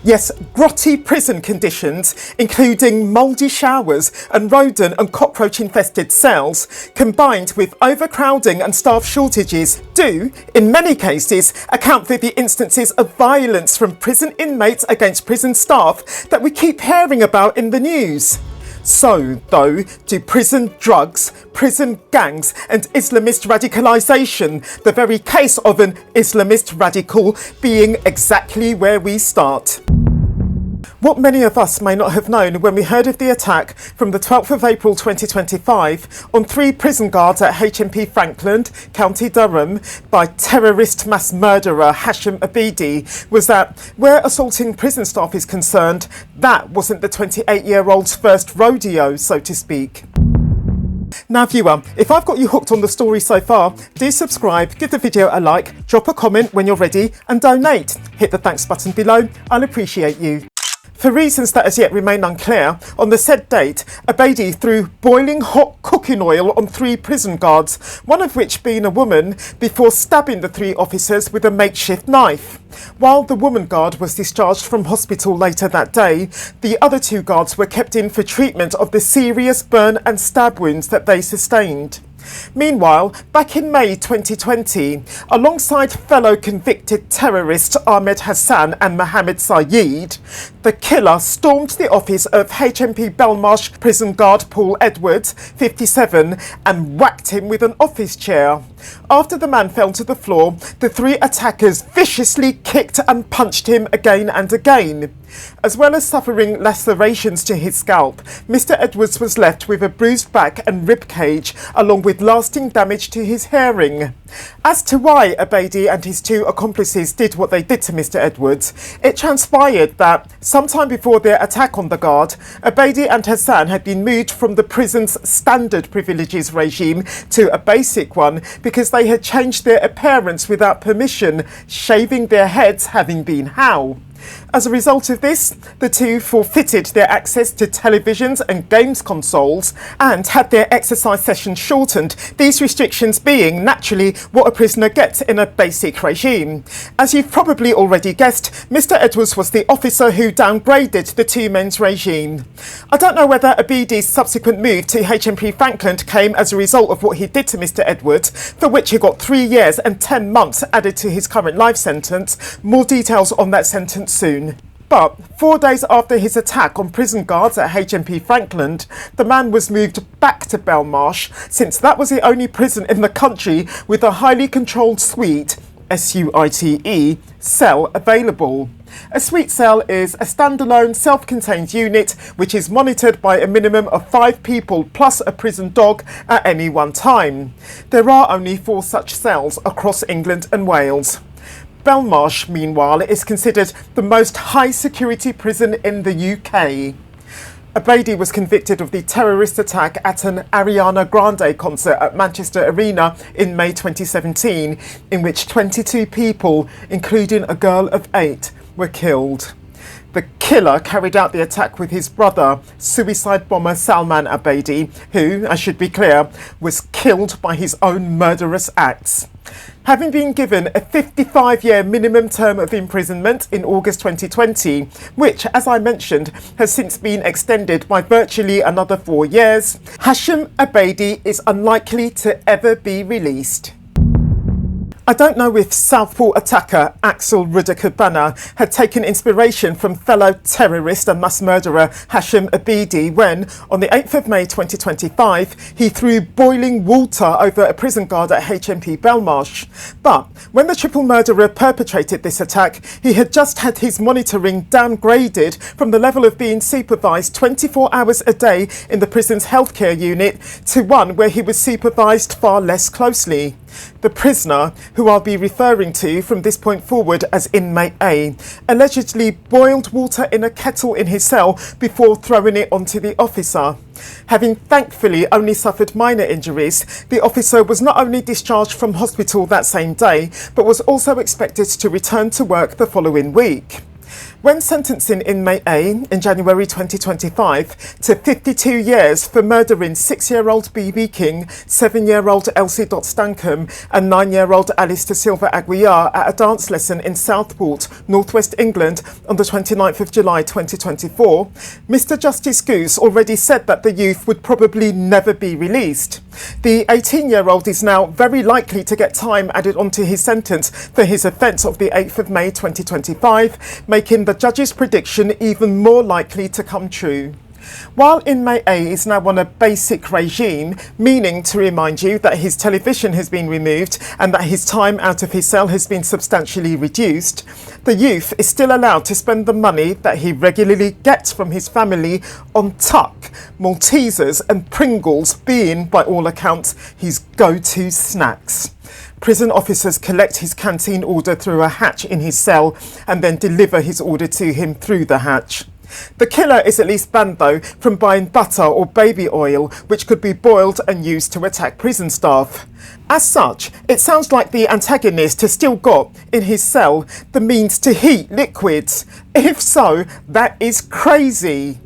Yes, grotty prison conditions, including mouldy showers and rodent and cockroach-infested cells, combined with overcrowding and staff shortages, do, in many cases, account for the instances of violence from prison inmates against prison staff that we keep hearing about in the news. So, though, do prison drugs, prison gangs and Islamist radicalisation, the very case of an Islamist radical, being exactly where we start. What many of us may not have known when we heard of the attack from the 12th of April 2025 on 3 prison guards at HMP Frankland, County Durham, by terrorist mass murderer Hashem Abedi was that where assaulting prison staff is concerned, that wasn't the 28-year-old's first rodeo, so to speak. Now viewer, if I've got you hooked on the story so far, do subscribe, give the video a like, drop a comment when you're ready and donate. Hit the thanks button below, I'll appreciate you. For reasons that as yet remain unclear, on the said date, Abedi threw boiling hot cooking oil on 3 prison guards, one of which being a woman, before stabbing the 3 officers with a makeshift knife. While the woman guard was discharged from hospital later that day, the other 2 guards were kept in for treatment of the serious burn and stab wounds that they sustained. Meanwhile, back in May 2020, alongside fellow convicted terrorists Ahmed Hassan and Mohammed Sayed, the killer stormed the office of HMP Belmarsh prison guard Paul Edwards, 57, and whacked him with an office chair. After the man fell to the floor, the 3 attackers viciously kicked and punched him again and again. As well as suffering lacerations to his scalp, Mr. Edwards was left with a bruised back and rib cage, along with lasting damage to his hearing. As to why Abedi and his 2 accomplices did what they did to Mr. Edwards, it transpired that, sometime before their attack on the guard, Abedi and Hassan had been moved from the prison's standard privileges regime to a basic one because they had changed their appearance without permission, shaving their heads having been how. As a result of this, the 2 forfeited their access to televisions and games consoles and had their exercise sessions shortened, these restrictions being naturally what a prisoner gets in a basic regime. As you've probably already guessed, Mr. Edwards was the officer who downgraded the 2 men's regime. I don't know whether Abedi's subsequent move to HMP Frankland came as a result of what he did to Mr. Edwards, for which he got 3 years and 10 months added to his current life sentence. More details on that sentence soon. But 4 days after his attack on prison guards at HMP Frankland, the man was moved back to Belmarsh, since that was the only prison in the country with a highly controlled suite, SUITE, cell available. A suite cell is a standalone self-contained unit which is monitored by a minimum of 5 people plus a prison dog at any one time. There are only 4 such cells across England and Wales. Belmarsh, meanwhile, is considered the most high-security prison in the UK. Abedi was convicted of the terrorist attack at an Ariana Grande concert at Manchester Arena in May 2017, in which 22 people, including a girl of 8, were killed. The killer carried out the attack with his brother, suicide bomber Salman Abedi, who, I should be clear, was killed by his own murderous acts. Having been given a 55-year minimum term of imprisonment in August 2020, which, as I mentioned, has since been extended by virtually another 4 years, Hashem Abedi is unlikely to ever be released. I don't know if Southport attacker Axel Rudakubana had taken inspiration from fellow terrorist and mass murderer Hashem Abedi when, on the 8th of May 2025, he threw boiling water over a prison guard at HMP Belmarsh. But when the triple murderer perpetrated this attack, he had just had his monitoring downgraded from the level of being supervised 24 hours a day in the prison's healthcare unit to one where he was supervised far less closely. The prisoner, who I'll be referring to from this point forward as Inmate A, allegedly boiled water in a kettle in his cell before throwing it onto the officer. Having thankfully only suffered minor injuries, the officer was not only discharged from hospital that same day, but was also expected to return to work the following week. When sentencing inmate A in January 2025 to 52 years for murdering 6-year-old BB King, 7-year-old Elsie Stankham and 9-year-old Alistair Silva Aguiar at a dance lesson in Southport, northwest England on the 29th of July 2024, Mr Justice Goose already said that the youth would probably never be released. The 18-year-old is now very likely to get time added onto his sentence for his offence of the 8th of May 2025, making the judge's prediction even more likely to come true. While inmate A is now on a basic regime, meaning to remind you that his television has been removed and that his time out of his cell has been substantially reduced, the youth is still allowed to spend the money that he regularly gets from his family on tuck, Maltesers and Pringles being, by all accounts, his go-to snacks. Prison officers collect his canteen order through a hatch in his cell and then deliver his order to him through the hatch. The killer is at least banned, though, from buying butter or baby oil, which could be boiled and used to attack prison staff. As such, it sounds like the antagonist has still got, in his cell, the means to heat liquids. If so, that is crazy.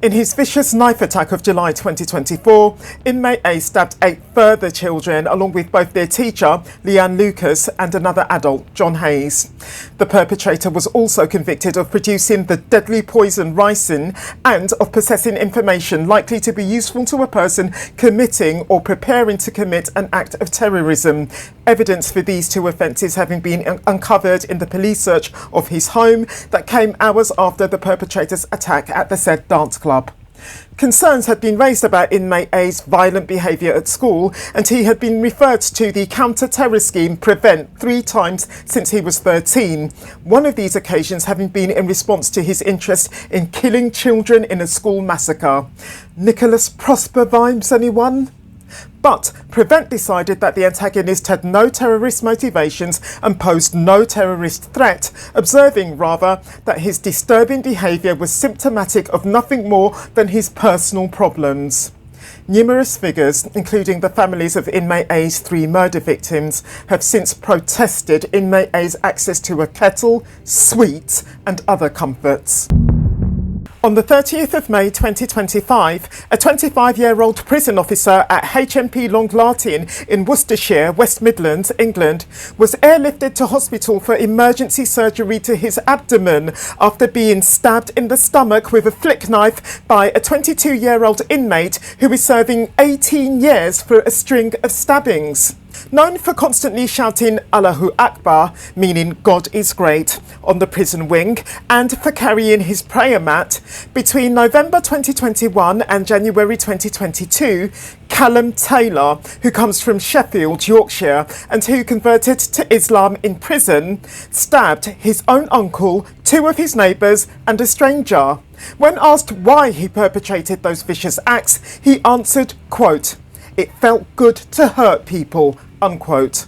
In his vicious knife attack of July 2024, inmate A stabbed 8 further children along with both their teacher, Leanne Lucas, and another adult, John Hayes. The perpetrator was also convicted of producing the deadly poison ricin and of possessing information likely to be useful to a person committing or preparing to commit an act of terrorism. Evidence for these 2 offences having been uncovered in the police search of his home that came hours after the perpetrator's attack at the said dance club. Concerns had been raised about inmate A's violent behaviour at school, and he had been referred to the counter-terror scheme PREVENT 3 times since he was 13, one of these occasions having been in response to his interest in killing children in a school massacre. Nicholas Prosper vibes, anyone? But PREVENT decided that the antagonist had no terrorist motivations and posed no terrorist threat, observing rather that his disturbing behaviour was symptomatic of nothing more than his personal problems. Numerous figures, including the families of inmate A's 3 murder victims, have since protested inmate A's access to a kettle, sweets and other comforts. On the 30th of May 2025, a 25-year-old prison officer at HMP Long Lartin in Worcestershire, West Midlands, England, was airlifted to hospital for emergency surgery to his abdomen after being stabbed in the stomach with a flick knife by a 22-year-old inmate who is serving 18 years for a string of stabbings. Known for constantly shouting Allahu Akbar, meaning God is great, on the prison wing, and for carrying his prayer mat, between November 2021 and January 2022, Callom Taylor, who comes from Sheffield, Yorkshire, and who converted to Islam in prison, stabbed his own uncle, 2 of his neighbours, and a stranger. When asked why he perpetrated those vicious acts, he answered, quote, "It felt good to hurt people," unquote.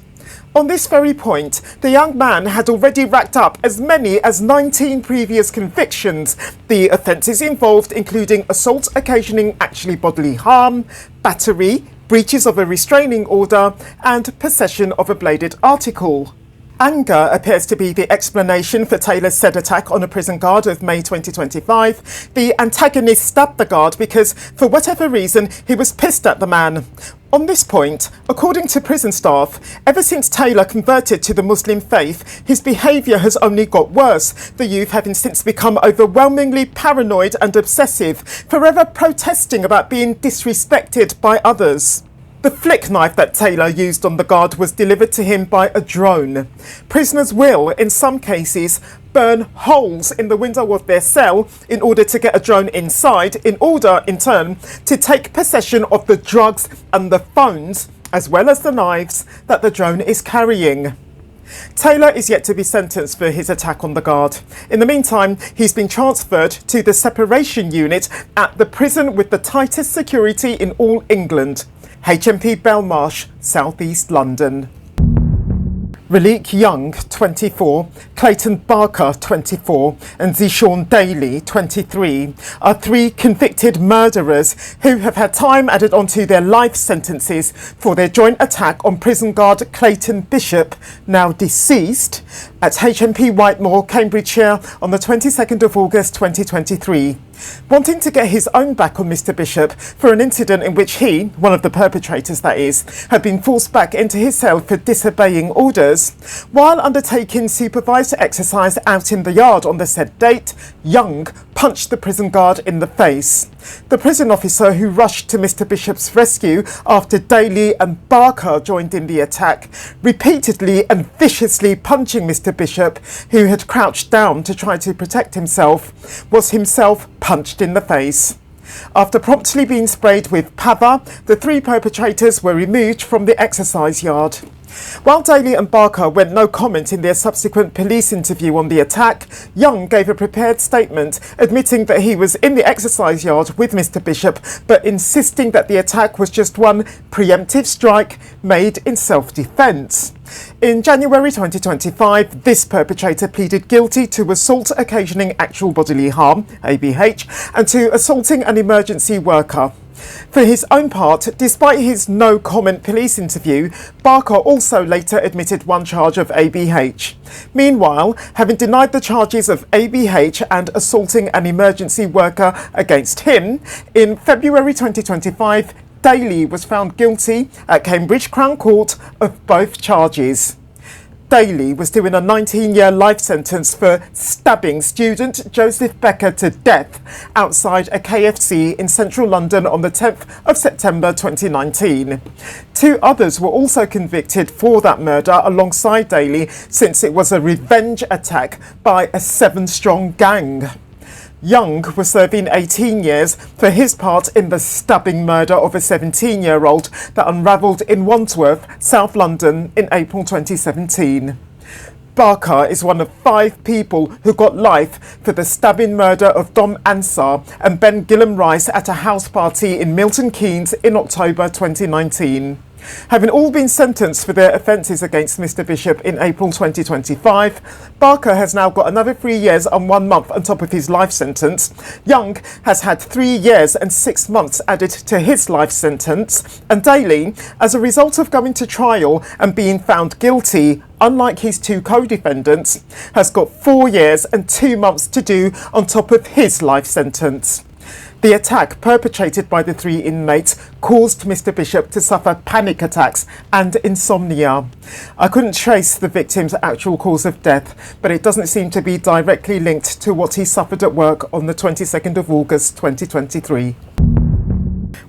On this very point, the young man had already racked up as many as 19 previous convictions, the offences involved including assault occasioning actually bodily harm, battery, breaches of a restraining order, and possession of a bladed article. Anger appears to be the explanation for Taylor's said attack on a prison guard of May 2025. The antagonist stabbed the guard because, for whatever reason, he was pissed at the man. On this point, according to prison staff, ever since Taylor converted to the Muslim faith, his behaviour has only got worse, the youth having since become overwhelmingly paranoid and obsessive, forever protesting about being disrespected by others. The flick knife that Taylor used on the guard was delivered to him by a drone. Prisoners will, in some cases, burn holes in the window of their cell in order to get a drone inside, in order, in turn, to take possession of the drugs and the phones, as well as the knives, that the drone is carrying. Taylor is yet to be sentenced for his attack on the guard. In the meantime, he's been transferred to the separation unit at the prison with the tightest security in all England. HMP Belmarsh, South East London. Relique Young, 24, Clayton Barker, 24, and Zishawn Daly, 23, are 3 convicted murderers who have had time added onto their life sentences for their joint attack on prison guard Clayton Bishop, now deceased, at HMP Whitemoor, Cambridgeshire on the 22nd of August 2023, wanting to get his own back on Mr Bishop for an incident in which he, one of the perpetrators that is, had been forced back into his cell for disobeying orders. While undertaking supervised exercise out in the yard on the said date, Young punched the prison guard in the face. The prison officer who rushed to Mr Bishop's rescue after Daly and Barker joined in the attack, repeatedly and viciously punching Mr Bishop, who had crouched down to try to protect himself, was himself punched in the face. After promptly being sprayed with pava, the three perpetrators were removed from the exercise yard. While Daly and Barker went no comment in their subsequent police interview on the attack, Young gave a prepared statement admitting that he was in the exercise yard with Mr Bishop, but insisting that the attack was just one preemptive strike made in self-defence. In January 2025, this perpetrator pleaded guilty to assault occasioning actual bodily harm, ABH, and to assaulting an emergency worker. For his own part, despite his no-comment police interview, Barker also later admitted one charge of ABH. Meanwhile, having denied the charges of ABH and assaulting an emergency worker against him, in February 2025, Daly was found guilty at Cambridge Crown Court of both charges. Daly was doing a 19-year life sentence for stabbing student Joseph Becker to death outside a KFC in central London on the 10th of September 2019. Two others were also convicted for that murder alongside Daly, since it was a revenge attack by a 7-strong gang. Young was serving 18 years for his part in the stabbing murder of a 17-year-old that unravelled in Wandsworth, South London in April 2017. Barker is one of 5 people who got life for the stabbing murder of Dom Ansar and Ben Gillam Rice at a house party in Milton Keynes in October 2019. Having all been sentenced for their offences against Mr Bishop in April 2025, Barker has now got another 3 years and 1 month on top of his life sentence. Young has had 3 years and 6 months added to his life sentence, and Daly, as a result of going to trial and being found guilty, unlike his 2 co-defendants, has got 4 years and 2 months to do on top of his life sentence. The attack perpetrated by the 3 inmates caused Mr Bishop to suffer panic attacks and insomnia. I couldn't trace the victim's actual cause of death, but it doesn't seem to be directly linked to what he suffered at work on the 22nd of August 2023.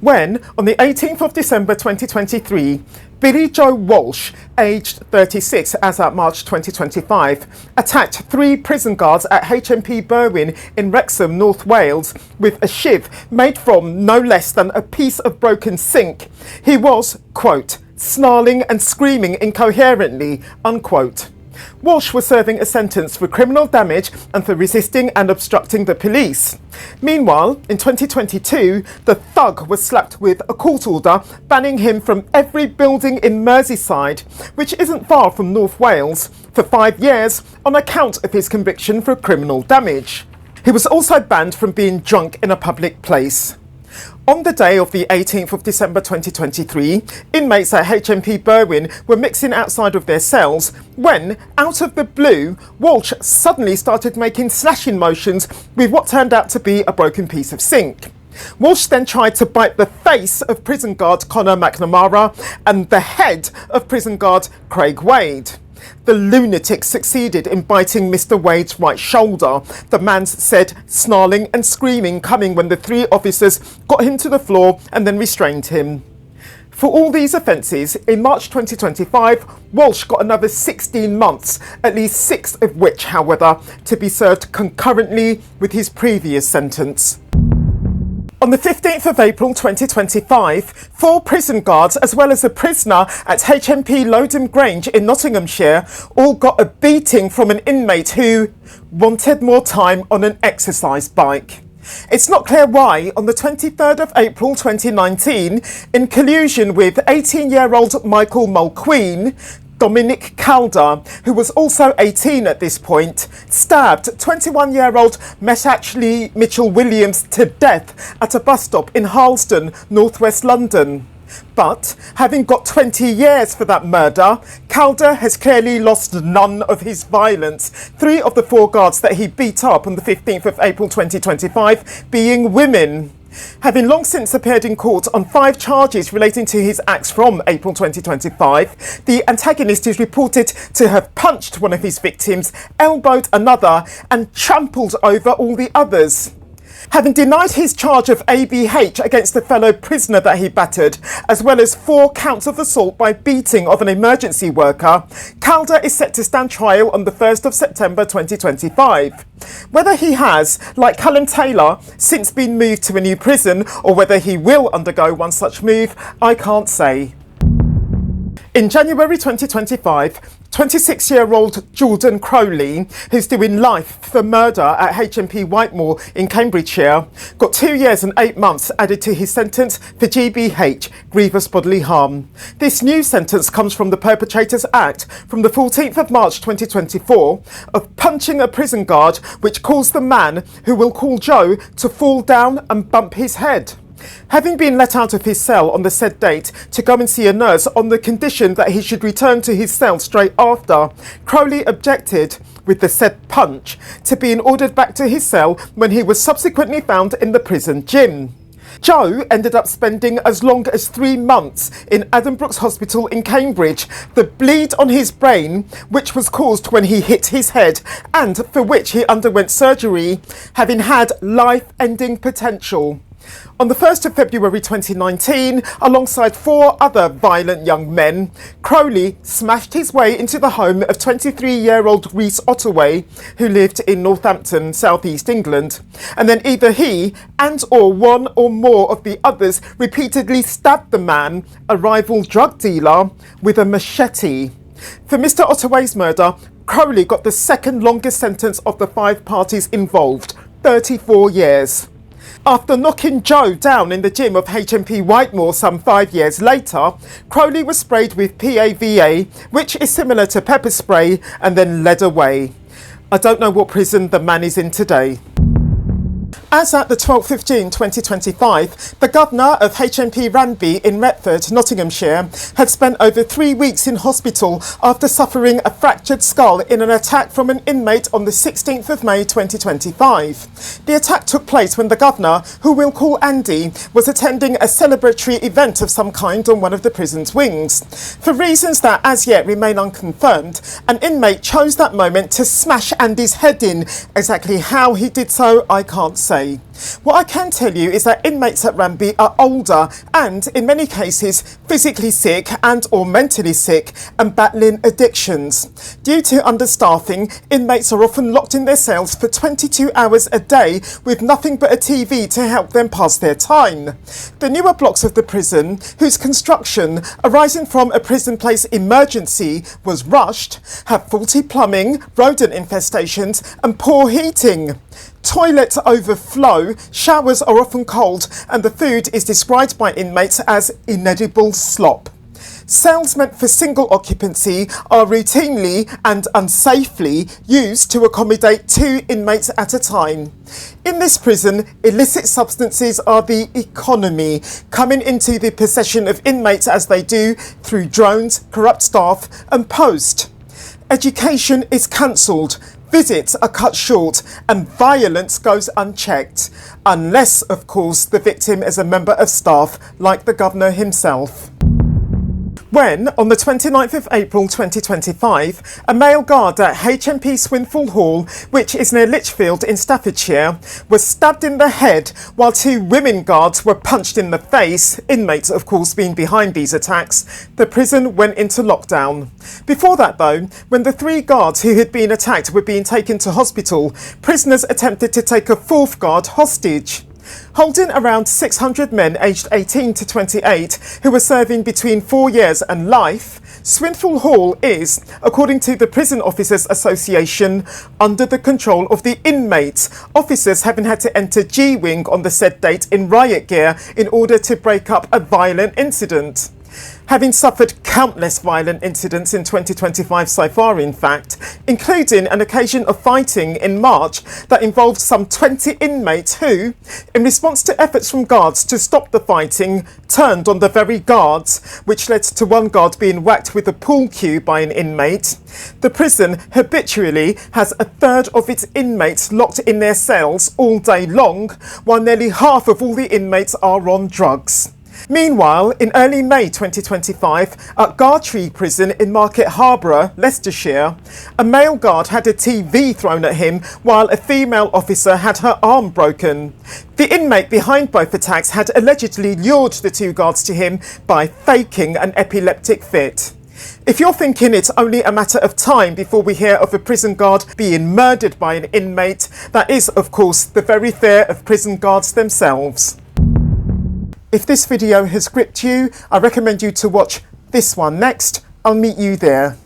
When, on the 18th of December 2023, Billy Joe Walsh, aged 36 as at March 2025, attacked 3 prison guards at HMP Berwyn in Wrexham, North Wales, with a shiv made from no less than a piece of broken sink. He was, quote, snarling and screaming incoherently, unquote. Walsh was serving a sentence for criminal damage and for resisting and obstructing the police. Meanwhile, in 2022, the thug was slapped with a court order banning him from every building in Merseyside, which isn't far from North Wales, for 5 years on account of his conviction for criminal damage. He was also banned from being drunk in a public place. On the day of the 18th of December 2023, inmates at HMP Berwyn were mixing outside of their cells when, out of the blue, Walsh suddenly started making slashing motions with what turned out to be a broken piece of sink. Walsh then tried to bite the face of prison guard Conor McNamara and the head of prison guard Craig Wade. The lunatic succeeded in biting Mr Wade's right shoulder, the man said, snarling and screaming, coming when the 3 officers got him to the floor and then restrained him. For all these offences, in March 2025, Walsh got another 16 months, at least 6 of which, however, to be served concurrently with his previous sentence. On the 15th of April 2025, 4 prison guards as well as a prisoner at HMP Lowdham Grange in Nottinghamshire all got a beating from an inmate who wanted more time on an exercise bike. It's not clear why, on the 23rd of April 2019, in collusion with 18-year-old Michael Mulqueen, Dominic Calder, who was also 18 at this point, stabbed 21-year-old Meshachli Mitchell-Williams to death at a bus stop in Harlesden, northwest London. But, having got 20 years for that murder, Calder has clearly lost none of his violence. 3 of the 4 guards that he beat up on the 15th of April 2025 being women. Having long since appeared in court on 5 charges relating to his acts from April 2025, the antagonist is reported to have punched one of his victims, elbowed another, and trampled over all the others. Having denied his charge of ABH against a fellow prisoner that he battered, as well as 4 counts of assault by beating of an emergency worker, Calder is set to stand trial on the 1st of September 2025. Whether he has, like Callom Taylor, since been moved to a new prison, or whether he will undergo one such move, I can't say. In January 2025, 26-year-old Jordan Crowley, who's doing life for murder at HMP Whitemoor in Cambridgeshire, got 2 years and 8 months added to his sentence for GBH, grievous bodily harm. This new sentence comes from the Perpetrators Act from the 14th of March 2024 of punching a prison guard, which caused the man, who we'll call Joe, to fall down and bump his head. Having been let out of his cell on the said date to go and see a nurse on the condition that he should return to his cell straight after, Crowley objected, with the said punch, to being ordered back to his cell when he was subsequently found in the prison gym. Joe ended up spending as long as 3 months in Addenbrooke's Hospital in Cambridge. The bleed on his brain, which was caused when he hit his head and for which he underwent surgery, having had life-ending potential. On the 1st of February 2019, alongside 4 other violent young men, Crowley smashed his way into the home of 23-year-old Rhys Ottaway, who lived in Northampton, South East England. And then either he and or one or more of the others repeatedly stabbed the man, a rival drug dealer, with a machete. For Mr. Ottaway's murder, Crowley got the 2nd longest sentence of the 5 parties involved, 34 years. After knocking Joe down in the gym of HMP Whitemoor some 5 years later, Crowley was sprayed with PAVA, which is similar to pepper spray, and then led away. I don't know what prison the man is in today. As at the 12th of June 2025, the governor of HMP Ranby in Retford, Nottinghamshire, had spent over 3 weeks in hospital after suffering a fractured skull in an attack from an inmate on the 16th of May 2025. The attack took place when the governor, who we'll call Andy, was attending a celebratory event of some kind on one of the prison's wings. For reasons that as yet remain unconfirmed, an inmate chose that moment to smash Andy's head in. Exactly how he did so, I can't say. What I can tell you is that inmates at Ranby are older and, in many cases, physically sick and or mentally sick and battling addictions. Due to understaffing, inmates are often locked in their cells for 22 hours a day with nothing but a TV to help them pass their time. The newer blocks of the prison, whose construction, arising from a prison place emergency, was rushed, have faulty plumbing, rodent infestations and poor heating. Toilets overflow, showers are often cold, and the food is described by inmates as inedible slop. Cells meant for single occupancy are routinely and unsafely used to accommodate 2 inmates at a time. In this prison, illicit substances are the economy, coming into the possession of inmates as they do through drones, corrupt staff and post. Education is cancelled. Visits are cut short and violence goes unchecked, unless, of course, the victim is a member of staff like the governor himself. When, on the 29th of April 2025, a male guard at HMP Swinful Hall, which is near Lichfield in Staffordshire, was stabbed in the head while 2 women guards were punched in the face, inmates of course being behind these attacks, the prison went into lockdown. Before that though, when the 3 guards who had been attacked were being taken to hospital, prisoners attempted to take a 4th guard hostage. Holding around 600 men aged 18 to 28 who were serving between 4 years and life, Swinful Hall is, according to the Prison Officers Association, under the control of the inmates, officers having had to enter G-Wing on the said date in riot gear in order to break up a violent incident. having suffered countless violent incidents in 2025 so far, in fact, including an occasion of fighting in March that involved some 20 inmates who, in response to efforts from guards to stop the fighting, turned on the very guards, which led to one guard being whacked with a pool cue by an inmate. The prison habitually has a third of its inmates locked in their cells all day long, while nearly half of all the inmates are on drugs. Meanwhile, in early May 2025, at Gartree Prison in Market Harborough, Leicestershire, a male guard had a TV thrown at him while a female officer had her arm broken. The inmate behind both attacks had allegedly lured the two guards to him by faking an epileptic fit. If you're thinking it's only a matter of time before we hear of a prison guard being murdered by an inmate, that is, of course, the very fear of prison guards themselves. If this video has gripped you, I recommend you to watch this one next. I'll meet you there.